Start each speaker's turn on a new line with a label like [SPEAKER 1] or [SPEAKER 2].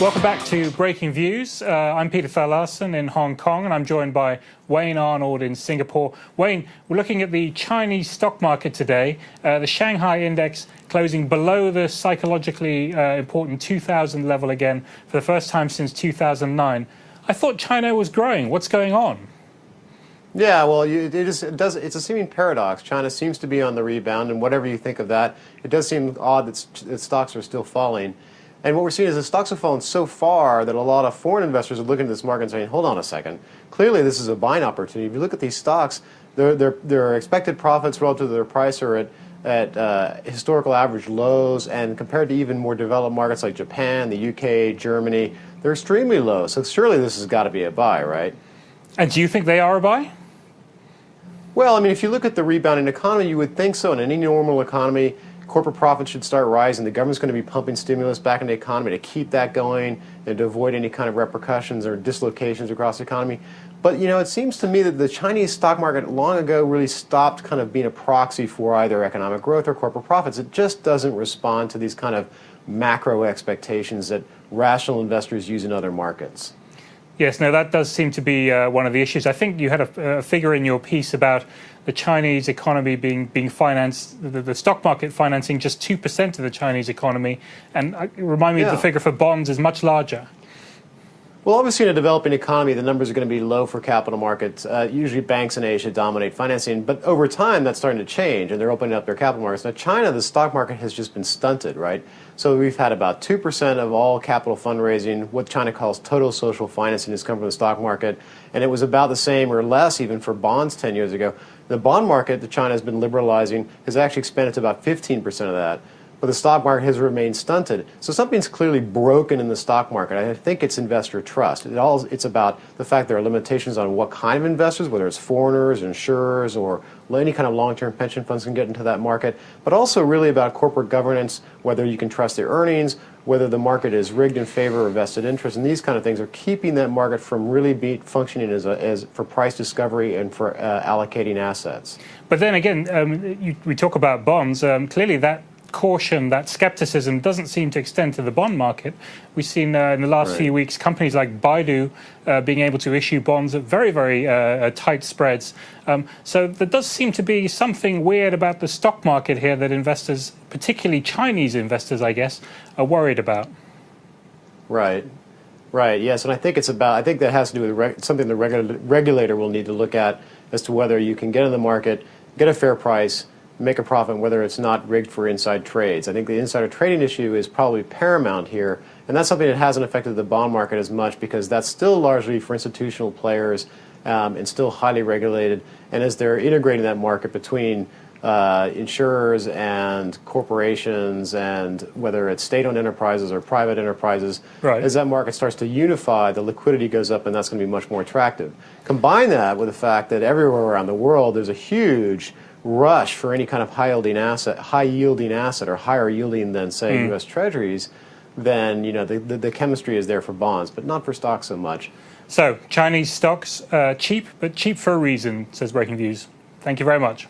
[SPEAKER 1] Welcome back to Breaking Views. I'm Peter Larson in Hong Kong, and I'm joined by Wayne Arnold in Singapore. Wayne, we're looking at the Chinese stock market today. The Shanghai index closing below the psychologically important 2,000 level again for the first time since 2009. I thought China was growing. What's going on?
[SPEAKER 2] Yeah, well, it's a seeming paradox. China seems to be on the rebound, and whatever you think of that, it does seem odd that stocks are still falling. And what we're seeing is the stocks have fallen so far that a lot of foreign investors are looking at this market and saying, hold on a second, clearly this is a buying opportunity. If you look at these stocks, their expected profits relative to their price are at historical average lows, and compared to even more developed markets like Japan, the UK, Germany, they're extremely low. So surely this has got to be a buy, right?
[SPEAKER 1] And do you think they are a buy?
[SPEAKER 2] Well, I mean, if you look at the rebounding economy, you would think so. In any normal economy, corporate profits should start rising. The government's going to be pumping stimulus back into the economy to keep that going and to avoid any kind of repercussions or dislocations across the economy. But, you know, it seems to me that the Chinese stock market long ago really stopped kind of being a proxy for either economic growth or corporate profits. It just doesn't respond to these kind of macro expectations that rational investors use in other markets.
[SPEAKER 1] Yes, no, that does seem to be one of the issues. I think you had a figure in your piece about the Chinese economy being financed, the stock market financing just 2% of the Chinese economy. And remind me, the figure for bonds is much larger.
[SPEAKER 2] Well, obviously in a developing economy, the numbers are going to be low for capital markets. Usually banks in Asia dominate financing, but over time that's starting to change, and they're opening up their capital markets. Now, China, the stock market has just been stunted, right? So we've had about 2% of all capital fundraising, what China calls total social financing, has come from the stock market, and it was about the same or less even for bonds 10 years ago. The bond market that China has been liberalizing has actually expanded to about 15% of that. But the stock market has remained stunted. So something's clearly broken in the stock market. I think it's investor trust. It's about the fact there are limitations on what kind of investors, whether it's foreigners, insurers, or any kind of long-term pension funds can get into that market, but also really about corporate governance, whether you can trust their earnings, whether the market is rigged in favor of vested interest, and these kind of things are keeping that market from really functioning as for price discovery and for allocating assets.
[SPEAKER 1] But then again, we talk about bonds. Clearly that caution, that skepticism doesn't seem to extend to the bond market. We've seen in the last few weeks companies like Baidu being able to issue bonds at very, very tight spreads. So there does seem to be something weird about the stock market here that investors, particularly Chinese investors, I guess, are worried about.
[SPEAKER 2] Right. Right, yes, and I think that has to do with something the regulator will need to look at as to whether you can get in the market, get a fair price, make a profit, whether it's not rigged for inside trades. I think the insider trading issue is probably paramount here, and that's something that hasn't affected the bond market as much because that's still largely for institutional players and still highly regulated. And as they're integrating that market between insurers and corporations and whether it's state-owned enterprises or private enterprises, as that market starts to unify, the liquidity goes up and that's going to be much more attractive. Combine that with the fact that everywhere around the world there's a huge rush for any kind of high-yielding asset or higher yielding than, say, U.S. Treasuries, then the chemistry is there for bonds, but not for stocks so much.
[SPEAKER 1] So Chinese stocks cheap, but cheap for a reason, says Breaking Views. Thank you very much.